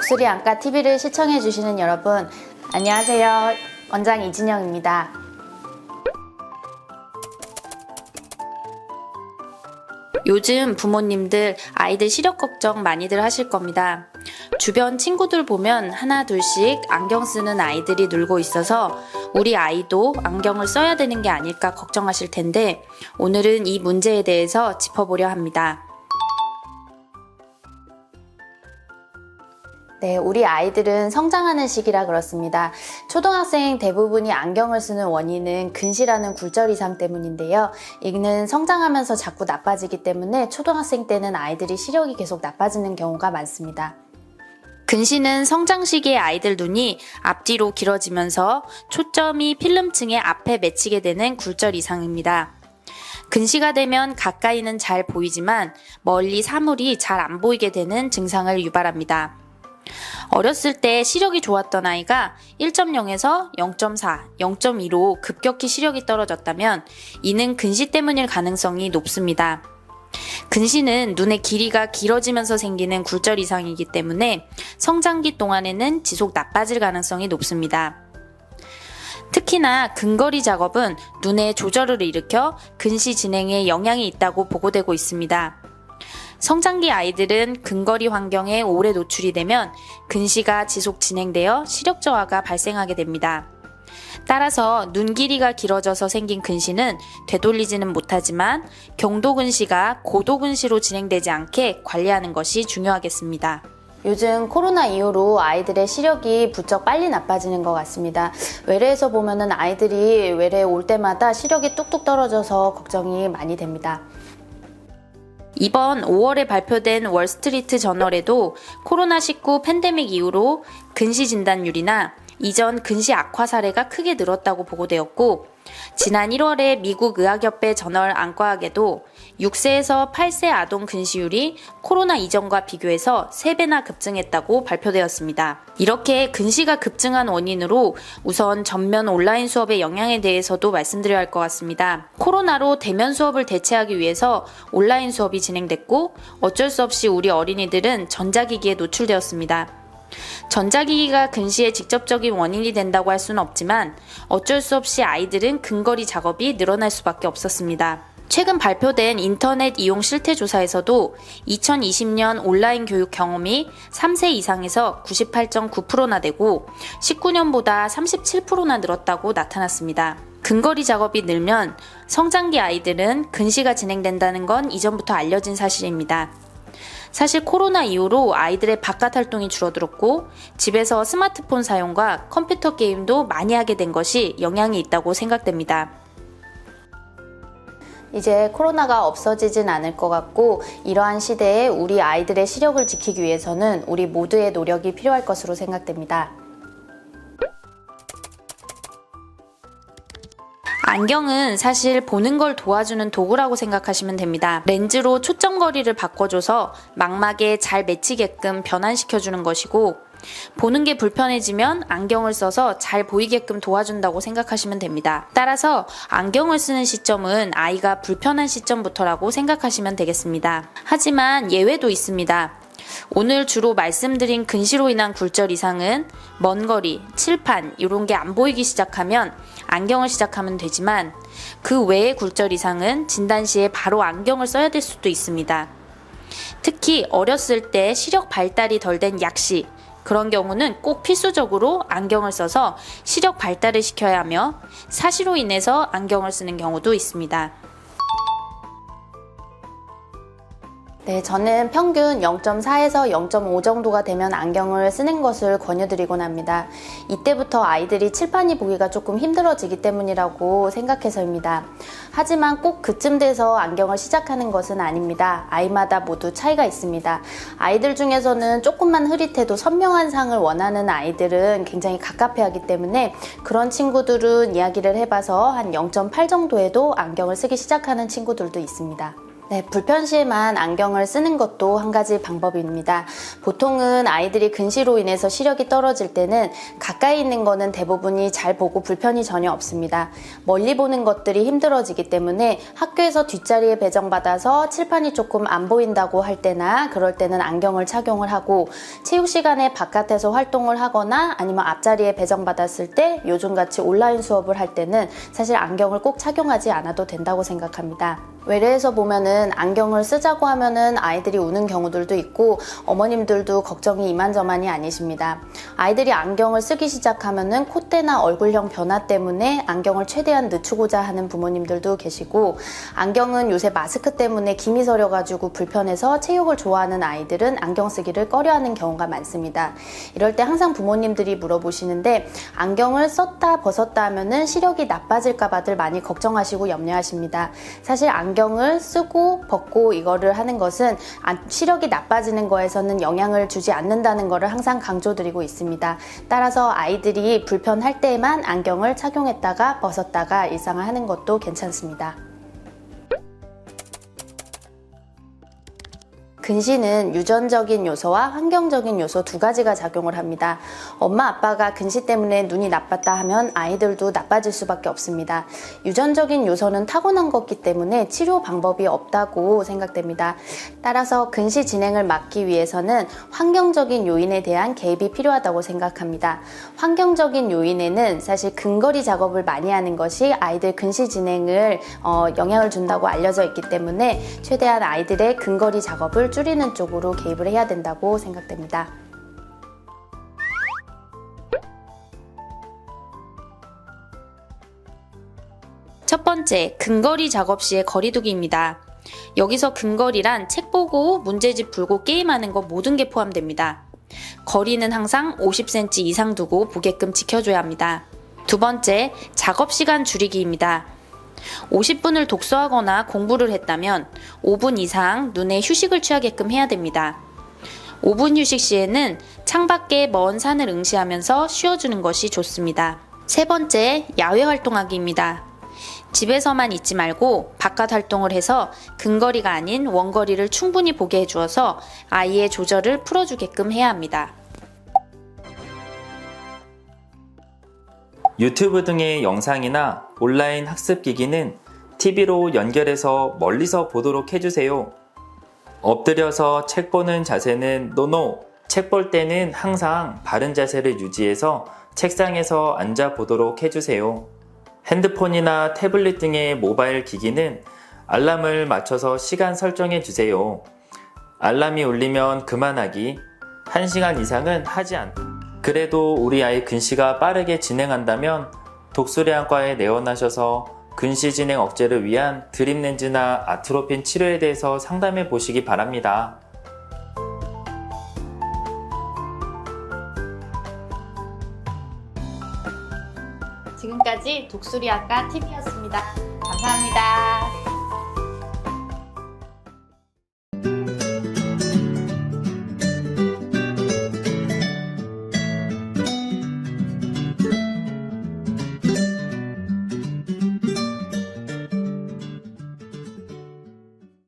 독수리 안과 TV를 시청해주시는 여러분, 안녕하세요. 원장 이진영입니다. 요즘 부모님들 아이들 시력 걱정 많이들 하실 겁니다. 주변 친구들 보면 하나 둘씩 안경 쓰는 아이들이 늘고 있어서 우리 아이도 안경을 써야 되는 게 아닐까 걱정하실 텐데, 오늘은 이 문제에 대해서 짚어보려 합니다. 네, 우리 아이들은 성장하는 시기라 그렇습니다. 초등학생 대부분이 안경을 쓰는 원인은 근시라는 굴절 이상 때문인데요. 이는 성장하면서 자꾸 나빠지기 때문에 초등학생 때는 아이들이 시력이 계속 나빠지는 경우가 많습니다. 근시는 성장 시기의 아이들 눈이 앞뒤로 길어지면서 초점이 필름층의 앞에 맺히게 되는 굴절 이상입니다. 근시가 되면 가까이는 잘 보이지만 멀리 사물이 잘 안 보이게 되는 증상을 유발합니다. 어렸을 때 시력이 좋았던 아이가 1.0에서 0.4, 0.2로 급격히 시력이 떨어졌다면 이는 근시 때문일 가능성이 높습니다. 근시는 눈의 길이가 길어지면서 생기는 굴절 이상이기 때문에 성장기 동안에는 지속 나빠질 가능성이 높습니다. 특히나 근거리 작업은 눈의 조절을 일으켜 근시 진행에 영향이 있다고 보고되고 있습니다. 성장기 아이들은 근거리 환경에 오래 노출이 되면 근시가 지속 진행되어 시력 저하가 발생하게 됩니다. 따라서 눈 길이가 길어져서 생긴 근시는 되돌리지는 못하지만 경도 근시가 고도 근시로 진행되지 않게 관리하는 것이 중요하겠습니다. 요즘 코로나 이후로 아이들의 시력이 부쩍 빨리 나빠지는 것 같습니다. 외래에서 보면은 아이들이 외래에 올 때마다 시력이 뚝뚝 떨어져서 걱정이 많이 됩니다. 이번 5월에 발표된 월스트리트 저널에도 코로나19 팬데믹 이후로 근시 진단율이나 이전 근시 악화 사례가 크게 늘었다고 보고되었고, 지난 1월에 미국 의학협회 저널 안과학에도 6세에서 8세 아동 근시율이 코로나 이전과 비교해서 3배나 급증했다고 발표되었습니다. 이렇게 근시가 급증한 원인으로 우선 전면 온라인 수업의 영향에 대해서도 말씀드려야 할 것 같습니다. 코로나로 대면 수업을 대체하기 위해서 온라인 수업이 진행됐고, 어쩔 수 없이 우리 어린이들은 전자기기에 노출되었습니다. 전자기기가 근시의 직접적인 원인이 된다고 할 수는 없지만 어쩔 수 없이 아이들은 근거리 작업이 늘어날 수밖에 없었습니다. 최근 발표된 인터넷 이용 실태 조사에서도 2020년 온라인 교육 경험이 3세 이상에서 98.9%나 되고 19년보다 37%나 늘었다고 나타났습니다. 근거리 작업이 늘면 성장기 아이들은 근시가 진행된다는 건 이전부터 알려진 사실입니다. 사실 코로나 이후로 아이들의 바깥 활동이 줄어들었고 집에서 스마트폰 사용과 컴퓨터 게임도 많이 하게 된 것이 영향이 있다고 생각됩니다. 이제 코로나가 없어지진 않을 것 같고, 이러한 시대에 우리 아이들의 시력을 지키기 위해서는 우리 모두의 노력이 필요할 것으로 생각됩니다. 안경은 사실 보는 걸 도와주는 도구라고 생각하시면 됩니다. 렌즈로 초점 거리를 바꿔줘서 망막에 잘 맺히게끔 변환시켜주는 것이고, 보는 게 불편해지면 안경을 써서 잘 보이게끔 도와준다고 생각하시면 됩니다. 따라서 안경을 쓰는 시점은 아이가 불편한 시점부터라고 생각하시면 되겠습니다. 하지만 예외도 있습니다. 오늘 주로 말씀드린 근시로 인한 굴절 이상은 먼 거리, 칠판 이런 게 안 보이기 시작하면 안경을 시작하면 되지만, 그 외의 굴절 이상은 진단 시에 바로 안경을 써야 될 수도 있습니다. 특히 어렸을 때 시력 발달이 덜 된 약시, 그런 경우는 꼭 필수적으로 안경을 써서 시력 발달을 시켜야 하며 사시로 인해서 안경을 쓰는 경우도 있습니다. 네, 저는 평균 0.4에서 0.5 정도가 되면 안경을 쓰는 것을 권유드리곤 합니다. 이때부터 아이들이 칠판이 보기가 조금 힘들어지기 때문이라고 생각해서입니다. 하지만 꼭 그쯤 돼서 안경을 시작하는 것은 아닙니다. 아이마다 모두 차이가 있습니다. 아이들 중에서는 조금만 흐릿해도 선명한 상을 원하는 아이들은 굉장히 갑갑해하기 때문에 그런 친구들은 이야기를 해봐서 한 0.8 정도에도 안경을 쓰기 시작하는 친구들도 있습니다. 네, 불편 시에만 안경을 쓰는 것도 한 가지 방법입니다. 보통은 아이들이 근시로 인해서 시력이 떨어질 때는 가까이 있는 거는 대부분이 잘 보고 불편이 전혀 없습니다. 멀리 보는 것들이 힘들어지기 때문에 학교에서 뒷자리에 배정받아서 칠판이 조금 안 보인다고 할 때나 그럴 때는 안경을 착용을 하고, 체육 시간에 바깥에서 활동을 하거나 아니면 앞자리에 배정받았을 때 요즘같이 온라인 수업을 할 때는 사실 안경을 꼭 착용하지 않아도 된다고 생각합니다. 외래에서 보면은 안경을 쓰자고 하면은 아이들이 우는 경우들도 있고 어머님들도 걱정이 이만저만이 아니십니다. 아이들이 안경을 쓰기 시작하면은 콧대나 얼굴형 변화 때문에 안경을 최대한 늦추고자 하는 부모님들도 계시고, 안경은 요새 마스크 때문에 김이 서려가지고 불편해서 체육을 좋아하는 아이들은 안경 쓰기를 꺼려하는 경우가 많습니다. 이럴 때 항상 부모님들이 물어보시는데, 안경을 썼다 벗었다 하면은 시력이 나빠질까봐들 많이 걱정하시고 염려하십니다. 사실 안경을 쓰고 벗고 이거를 하는 것은 시력이 나빠지는 거에서는 영향을 주지 않는다는 것을 항상 강조드리고 있습니다. 따라서 아이들이 불편할 때에만 안경을 착용했다가 벗었다가 일상을 하는 것도 괜찮습니다. 근시는 유전적인 요소와 환경적인 요소 두 가지가 작용을 합니다. 엄마 아빠가 근시 때문에 눈이 나빴다 하면 아이들도 나빠질 수밖에 없습니다. 유전적인 요소는 타고난 거기 때문에 치료 방법이 없다고 생각됩니다. 따라서 근시 진행을 막기 위해서는 환경적인 요인에 대한 개입이 필요하다고 생각합니다. 환경적인 요인에는 사실 근거리 작업을 많이 하는 것이 아이들 근시 진행을 영향을 준다고 알려져 있기 때문에 최대한 아이들의 근거리 작업을 줄이는 쪽으로 개입을 해야 된다고 생각됩니다. 첫 번째, 근거리 작업 시의 거리두기입니다. 여기서 근거리란 책 보고 문제집 풀고 게임하는 거 모든 게 포함됩니다. 거리는 항상 50cm 이상 두고 보게끔 지켜줘야 합니다. 두 번째, 작업 시간 줄이기입니다. 50분을 독서하거나 공부를 했다면 5분 이상 눈에 휴식을 취하게끔 해야 됩니다. 5분 휴식 시에는 창밖에 먼 산을 응시하면서 쉬어주는 것이 좋습니다. 세 번째, 야외 활동하기입니다. 집에서만 있지 말고 바깥 활동을 해서 근거리가 아닌 원거리를 충분히 보게 해주어서 아이의 조절을 풀어주게끔 해야 합니다. 유튜브 등의 영상이나 온라인 학습기기는 TV로 연결해서 멀리서 보도록 해주세요. 엎드려서 책 보는 자세는 노노! 책 볼 때는 항상 바른 자세를 유지해서 책상에서 앉아 보도록 해주세요. 핸드폰이나 태블릿 등의 모바일 기기는 알람을 맞춰서 시간 설정해 주세요. 알람이 울리면 그만하기, 1시간 이상은 하지 않기. 그래도 우리 아이 근시가 빠르게 진행한다면 독수리안과에 내원하셔서 근시 진행 억제를 위한 드립렌즈나 아트로핀 치료에 대해서 상담해 보시기 바랍니다. 지금까지 독수리안과 TV였습니다. 감사합니다.